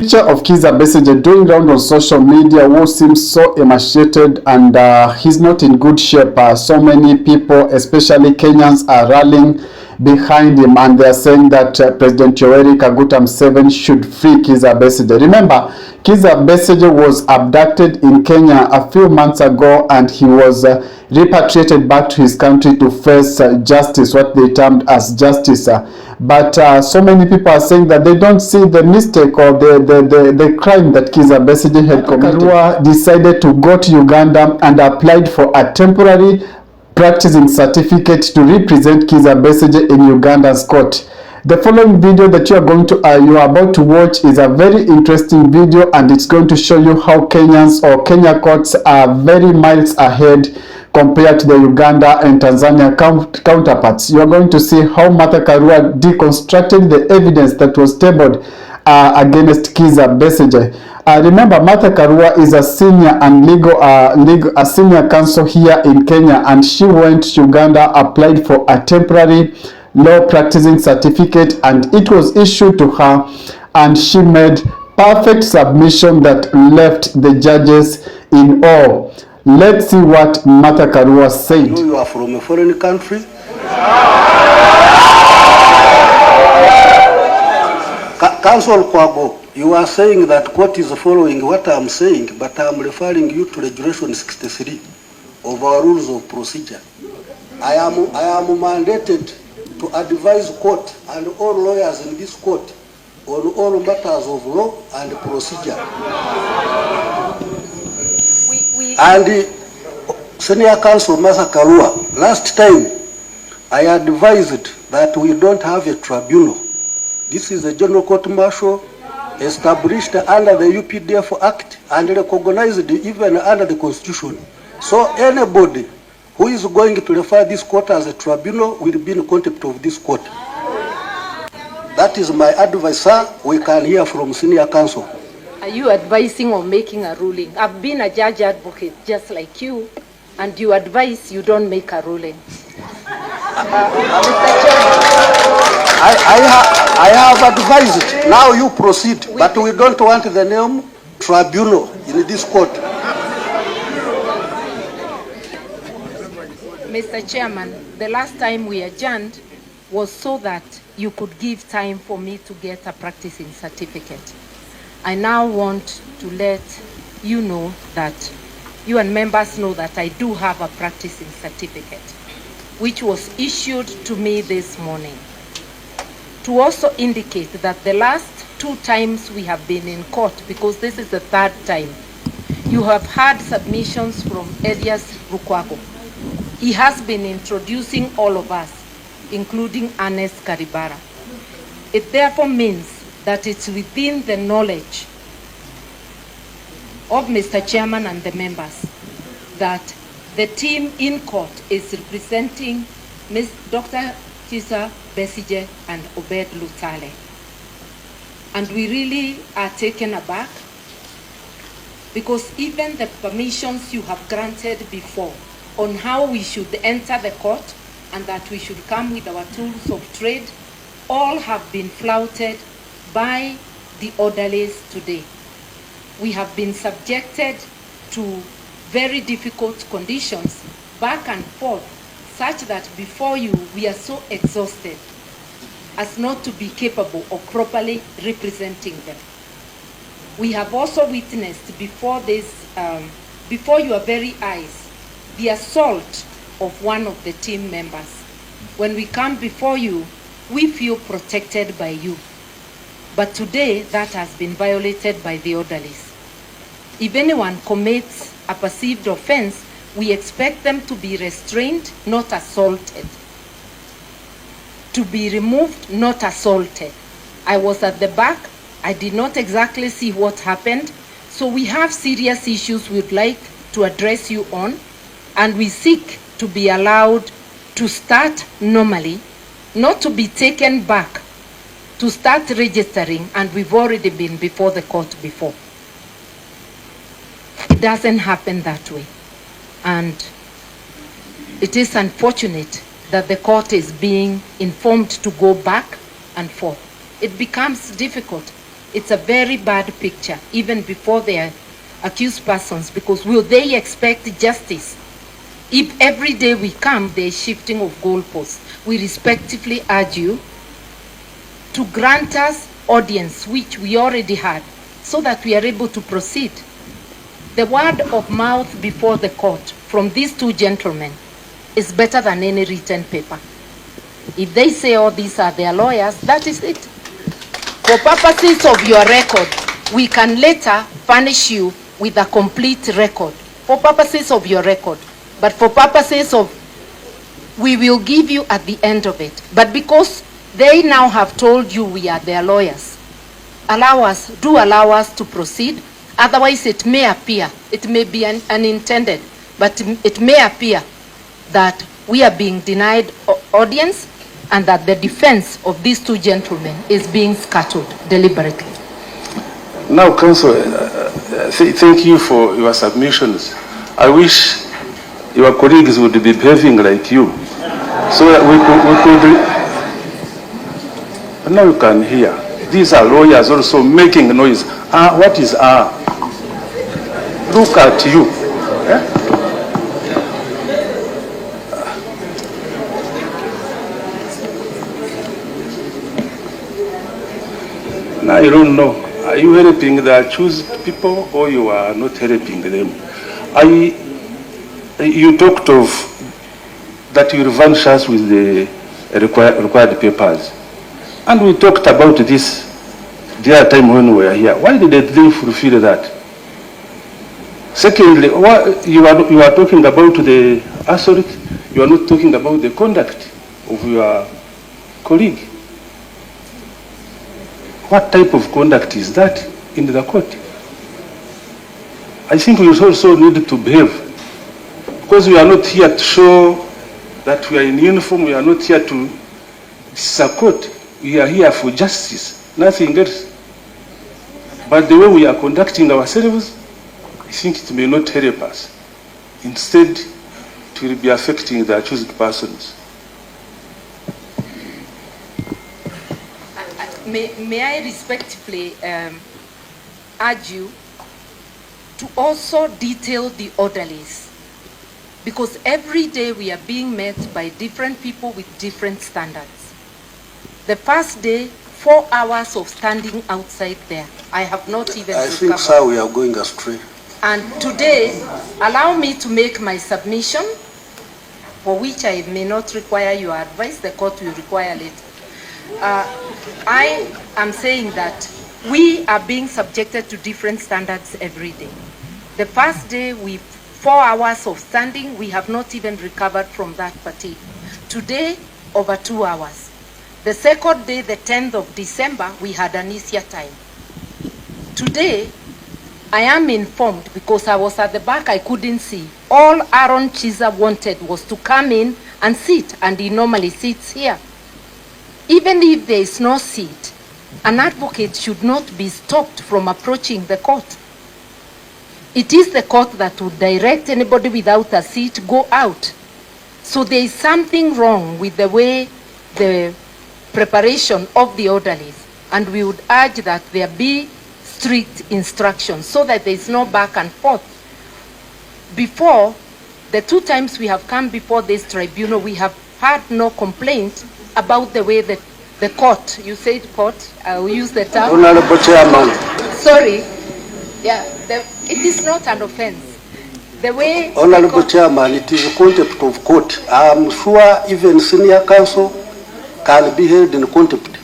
picture of Kizza Besigye doing round on social media, who seems so emaciated and he's not in good shape. So many people, especially Kenyans, are rallying behind him, and they are saying that President Yoweri Kaguta Museveni should free Kizza Besigye. Remember, Kizza Besigye was abducted in Kenya a few months ago, and he was repatriated back to his country to face justice, what they termed as justice. But so many people are saying that they don't see the mistake or the crime that Kizza Besigye had committed. Karua decided to go to Uganda and applied for a temporary practicing certificate to represent Kizza Besigye in Uganda's court. The following video that you are about to watch is a very interesting video, and it's going to show you how Kenyans or Kenya courts are very miles ahead compared to the Uganda and Tanzania counterparts. You are going to see how Martha Karua deconstructed the evidence that was tabled against Kizza Besigye. Remember, Martha Karua is a senior and a senior counsel here in Kenya, and she went to Uganda, applied for a temporary law practicing certificate, and it was issued to her, and she made perfect submission that left the judges in awe. Let's see what Martha Karua said. You are from a foreign country. Counsel Kwago, you are saying that court is following what I am saying, but I am referring you to Regulation 63 of our rules of procedure. I am mandated to advise court and all lawyers in this court on all matters of law and procedure. And Senior Counsel Martha Karua, last time I advised that we don't have a tribunal. This is a general court martial established under the UPDF Act and recognized even under the Constitution. So anybody who is going to refer this court as a tribunal will be in contempt of this court. That is my advice, sir. We can hear from Senior Counsel. Are you advising or making a ruling? I've been a judge advocate just like you, and you advise, you don't make a ruling. Mr. Chairman. I have advised. Now you proceed. But we don't want the name tribunal in this court. Mr. Chairman, the last time we adjourned was so that you could give time for me to get a practicing certificate. I now want to let you know that you and members know that I do have a practicing certificate, which was issued to me this morning. To also indicate that the last 2 times we have been in court, because this is the 3rd time, you have had submissions from Elias Rukwago. He has been introducing all of us, including Ernest Karibara. It therefore means that it's within the knowledge of Mr. Chairman and the members that the team in court is representing Ms. Dr. Kizza Besigye and Obed Lutale. And we really are taken aback because even the permissions you have granted before on how we should enter the court and that we should come with our tools of trade all have been flouted by the orderlies today. We have been subjected to very difficult conditions back and forth, such that before you we are so exhausted as not to be capable of properly representing them. We have also witnessed before your very eyes the assault of one of the team members. When we come before you, we feel protected by you. But today, that has been violated by the orderlies. If anyone commits a perceived offense, we expect them to be restrained, not assaulted. To be removed, not assaulted. I was at the back. I did not exactly see what happened. So we have serious issues we'd like to address you on, and we seek to be allowed to start normally, not to be taken back, to start registering, and we've already been before the court before. It doesn't happen that way. And it is unfortunate that the court is being informed to go back and forth. It becomes difficult it's a very bad picture, even before the accused persons, because will they expect justice if every day we come, there is shifting of goalposts? We respectively urge you to grant us audience, which we already had, so that we are able to proceed. The word of mouth before the court from these two gentlemen is better than any written paper. If they say, oh, these are their lawyers, that is it. For purposes of your record, we can later furnish you with a complete record. For purposes of your record. But for purposes of, we will give you at the end of it. But because they now have told you we are their lawyers, allow us to proceed. Otherwise it may appear, it may be unintended, but it may appear that we are being denied audience and that the defense of these two gentlemen is being scuttled deliberately. Now, Counsel, thank you for your submissions. I wish your colleagues would be behaving like you, so that we could now you can hear. These are lawyers also making noise. What is Look at you. Eh? Now I don't know. Are you helping the accused people or you are not helping them? You talked of that you will vanish us with the required papers. And we talked about this the other time when we were here. Why did they fulfill that? Secondly, you are talking about the assault. You are not talking about the conduct of your colleague. What type of conduct is that in the court? I think we also need to behave, because we are not here to show that we are in uniform. We are not here to support. We are here for justice, nothing else. But the way we are conducting ourselves, I think it may not help us. Instead, it will be affecting the accused persons. May I respectfully urge you to also detail the orderlies, because every day we are being met by different people with different standards. The first day, 4 hours of standing outside there. I have not even recovered. I think, sir, we are going astray. And today, allow me to make my submission, for which I may not require your advice. The court will require it. I am saying that we are being subjected to different standards every day. The first day, 4 hours of standing, we have not even recovered from that fatigue. Today, over 2 hours. The second day, the 10th of December, we had an easier time. Today, I am informed, because I was at the back, I couldn't see. All Aaron Kizza wanted was to come in and sit, and he normally sits here. Even if there is no seat, an advocate should not be stopped from approaching the court. It is the court that would direct anybody without a seat go out. So there is something wrong with the way the preparation of the orderlies, and we would urge that there be strict instructions so that there is no back and forth. Before, the 2 times we have come before this tribunal, we have had no complaint about the way that the court, you said court, I will use the term. Honorable Chairman. Sorry, yeah, it is not an offense. The way Honorable Chairman, it is a contempt of court. I am sure even senior counsel can be held in contempt.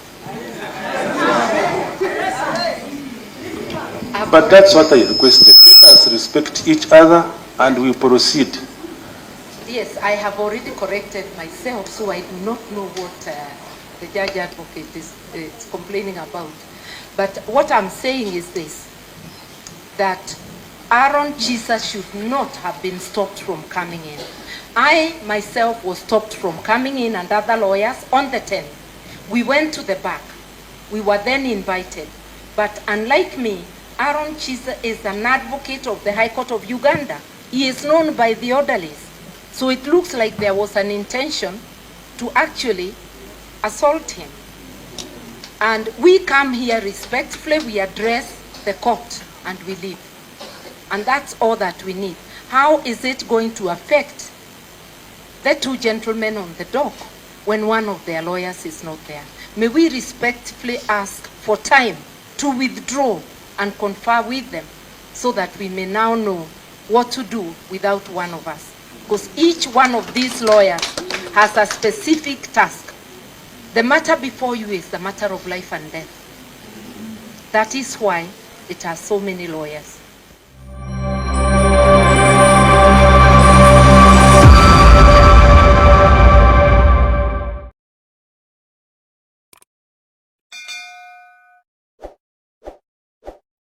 But that's what I requested. Let us respect each other and we proceed. Yes, I have already corrected myself, so I do not know what the judge advocate is complaining about. But what I'm saying is this, that Aaron Kizza should not have been stopped from coming in. I myself was stopped from coming in, and other lawyers on the 10th. We went to the back. We were then invited. But unlike me, Aaron Kizza is an advocate of the High Court of Uganda. He is known by the orderlies. So it looks like there was an intention to actually assault him. And we come here respectfully, we address the court, and we leave. And that's all that we need. How is it going to affect the two gentlemen on the dock when one of their lawyers is not there? May we respectfully ask for time to withdraw and confer with them so that we may now know what to do without one of us. Because each one of these lawyers has a specific task. The matter before you is the matter of life and death. That is why it has so many lawyers.